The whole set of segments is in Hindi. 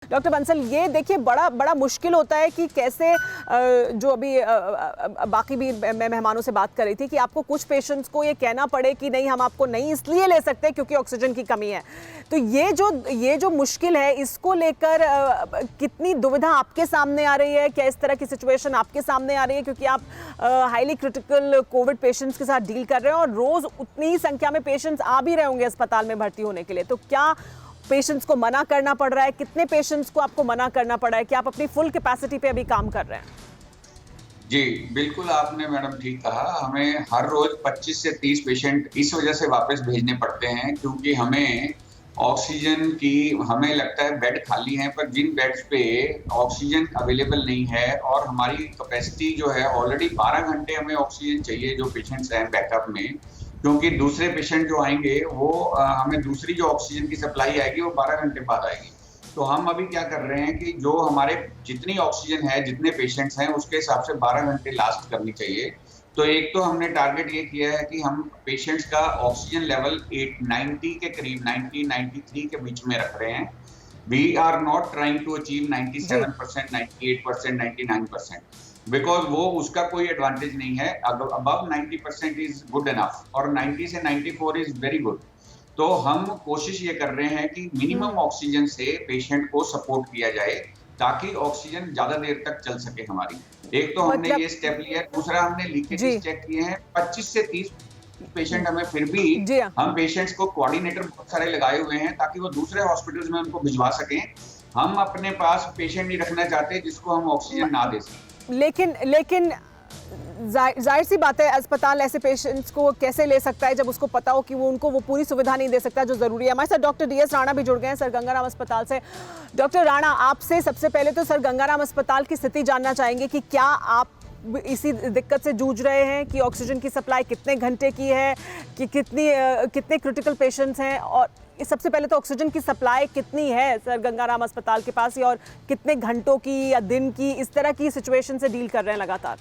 डॉक्टर बंसल, ये देखिए बड़ा बड़ा मुश्किल होता है कि कैसे जो अभी बाकी भी मैं मेहमानों से बात कर रही थी कि आपको कुछ पेशेंट्स को ये कहना पड़े कि नहीं, हम आपको नहीं इसलिए ले सकते क्योंकि ऑक्सीजन की कमी है। तो ये जो मुश्किल है, इसको लेकर कितनी दुविधा आपके सामने आ रही है? क्या इस तरह की सिचुएशन आपके सामने आ रही है क्योंकि आप हाईली क्रिटिकल कोविड पेशेंट्स के साथ डील कर रहे हैं और रोज उतनी ही संख्या में पेशेंट्स आ भी रहे होंगे अस्पताल में भर्ती होने के लिए? तो क्या पेशेंट्स को मना करना पड़ रहा है? कितने पेशेंट्स को आपको मना करना पड़ा है कि आप अपनी फुल कैपेसिटी पे अभी काम कर रहे हैं? जी, बिल्कुल आपने मैडम ठीक कहा। हमें हर रोज 25 से 30 पेशेंट इस वजह से वापस भेजने पड़ते हैं क्योंकि हमें ऑक्सीजन की, हमें लगता है बेड खाली हैं, पर जिन बेड्स पे ऑक्सीजन अवेलेबल नहीं है और हमारी कैपेसिटी जो है ऑलरेडी 12 घंटे हमें ऑक्सीजन चाहिए जो पेशेंट्स हैं बैकअप में, क्योंकि दूसरे पेशेंट जो आएंगे वो हमें दूसरी जो ऑक्सीजन की सप्लाई आएगी वो 12 घंटे बाद आएगी। तो हम अभी क्या कर रहे हैं कि जो हमारे जितनी ऑक्सीजन है, जितने पेशेंट्स हैं, उसके हिसाब से 12 घंटे लास्ट करनी चाहिए। तो एक तो हमने टारगेट ये किया है कि हम पेशेंट्स का ऑक्सीजन लेवल 890 के करीब 90-93 के बीच में रख रहे हैं। We are not trying to achieve 97%, 98%, 99%, because वो उसका कोई एडवांटेज नहीं है। अबव 90% इज गुड इनफ और 90 से 94 इज वेरी गुड। तो हम कोशिश ये कर रहे हैं कि मिनिमम ऑक्सीजन से पेशेंट को सपोर्ट किया जाए ताकि ऑक्सीजन ज्यादा देर तक चल सके हमारी। एक तो हमने ये स्टेप लिया है, दूसरा हमने लीकेज चेक किए हैं। 25 से 30 पेशेंट हमें फिर भी हम पेशेंट्स को कोऑर्डिनेटर बहुत सारे लगाए हुए हैं ताकि वो दूसरे हॉस्पिटल्स में उनको भिजवा सकें। हम अपने पास पेशेंट नहीं रखना चाहते जिसको हम ऑक्सीजन ना दे सकें। लेकिन जाहिर सी बात है, अस्पताल ऐसे पेशेंट्स को कैसे ले सकता है जब उसको पता हो कि वो पूरी सुविधा नहीं दे सकता जो जरूरी है। हमारे साथ डॉक्टर DS राणा भी जुड़ गए हैं सर गंगाराम अस्पताल से। डॉक्टर राणा, आपसे सबसे पहले तो सर गंगाराम अस्पताल की स्थिति जानना चाहेंगे कि क्या आप इसी दिक्कत से जूझ रहे हैं कि ऑक्सीजन की सप्लाई कितने घंटे की है, कि कितने क्रिटिकल पेशेंट्स हैं, और सबसे पहले तो ऑक्सीजन की सप्लाई कितनी है सर गंगाराम अस्पताल के पास, और कितने घंटों की या दिन की इस तरह की सिचुएशन से डील कर रहे हैं लगातार?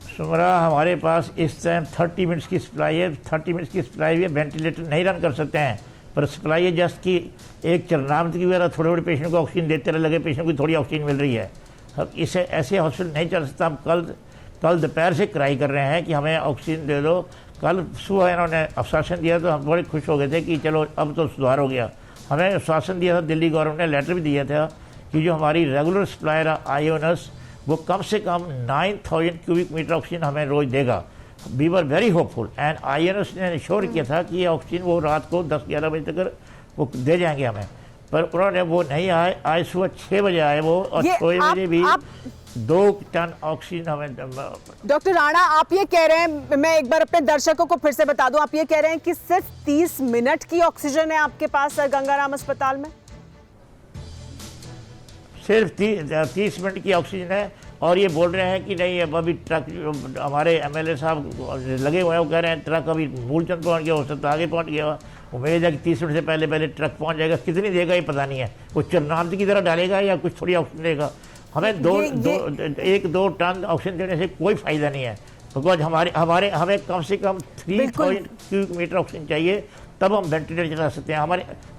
सुमरा, हमारे पास इस टाइम 30 मिनट्स की सप्लाई है। 30 मिनट्स की सप्लाई है, वेंटिलेटर नहीं रन कर सकते हैं, पर सप्लाई है जस्ट कि एक चरनामत की वजह थोड़े पेशेंट को ऑक्सीजन देते रहे, लगे पेशेंट को थोड़ी ऑक्सीजन मिल रही है। अब इसे ऐसे हॉस्पिटल नहीं चल सकता। हम कल दोपहर से क्राई कर रहे हैं कि हमें ऑक्सीजन दे दो। कल सुबह इन्होंने आश्वासन दिया तो हम बड़े खुश हो गए थे कि चलो अब तो सुधार हो गया। हमें आश्वासन दिया था, दिल्ली गवर्नमेंट ने लेटर भी दिया था कि जो हमारी रेगुलर सप्लायर आईओनस वो कम से कम 9000 क्यूबिक मीटर ऑक्सीजन हमें रोज़ देगा। We were very hopeful and आईओनस ने इंश्योर किया था कि ये ऑक्सीजन वो रात को 10-11 बजे तक वो दे जाएंगे हमें, पर उन्होंने वो नहीं आए। आज सुबह 6 बजे आए वो, और 6 बजे भी 2 टन ऑक्सीजन हमें। डॉक्टर राणा, आप ये कह रहे हैं, मैं एक बार अपने दर्शकों को फिर से बता दूं, आप ये कह रहे हैं कि सिर्फ 30 मिनट की ऑक्सीजन है आपके पास गंगाराम अस्पताल में? सिर्फ 30 मिनट की ऑक्सीजन है, और ये बोल रहे हैं कि नहीं अब अभी ट्रक, हमारे MLA साहब लगे हुए हैं, वो कह रहे हैं ट्रक अभी मूलचंद पहुंच गया, हो सकता आगे पहुंच गया। उम्मीद है कि 30 मिनट से पहले ट्रक पहुंच जाएगा। कितनी देगा ये पता नहीं है, वो चरनामत की तरह डालेगा या कुछ थोड़ी ऑक्सीजन देगा। हमें 1-2 टन ऑक्सीजन देने से कोई फायदा नहीं है, बिकॉज हमें कम से कम 3000 क्यूबिक मीटर ऑक्सीजन चाहिए, तब हम वेंटिलेटर चला सकते हैं।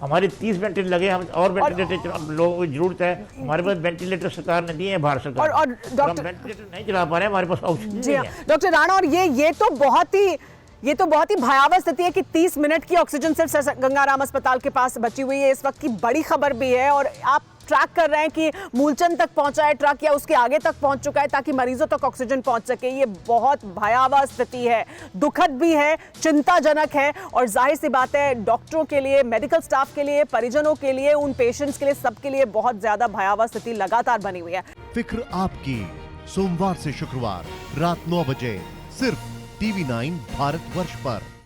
हमारे 30 वेंटिलेटर लगे, हम और वेंटिलेटर लोगों की जरूरत है। हमारे पास वेंटिलेटर सरकार ने दिए हैं, भारत सरकार, और हम वेंटिलेटर नहीं चला पा रहे हैं, हमारे पास ऑक्सीजन नहीं है। डॉक्टर राणा, और ये तो बहुत ही भयावह स्थिति है कि 30 मिनट की ऑक्सीजन सिर्फ गंगाराम अस्पताल के पास बची हुई है। इस वक्त की बड़ी खबर भी है, और आप ट्रैक कर रहे हैं कि मूलचंद तक पहुंचा है ट्रक या उसके आगे तक पहुंच चुका है ताकि मरीजों तक ऑक्सीजन पहुंच सके। ये बहुत भयावह स्थिति है, दुखद भी है, चिंताजनक है, और जाहिर सी बात है डॉक्टरों के लिए, मेडिकल स्टाफ के लिए, परिजनों के लिए, उन पेशेंट्स के लिए, सबके लिए बहुत ज्यादा भयावह स्थिति लगातार बनी हुई है। फिक्र आपकी, सोमवार से शुक्रवार रात 9 बजे सिर्फ TV9 भारतवर्ष पर।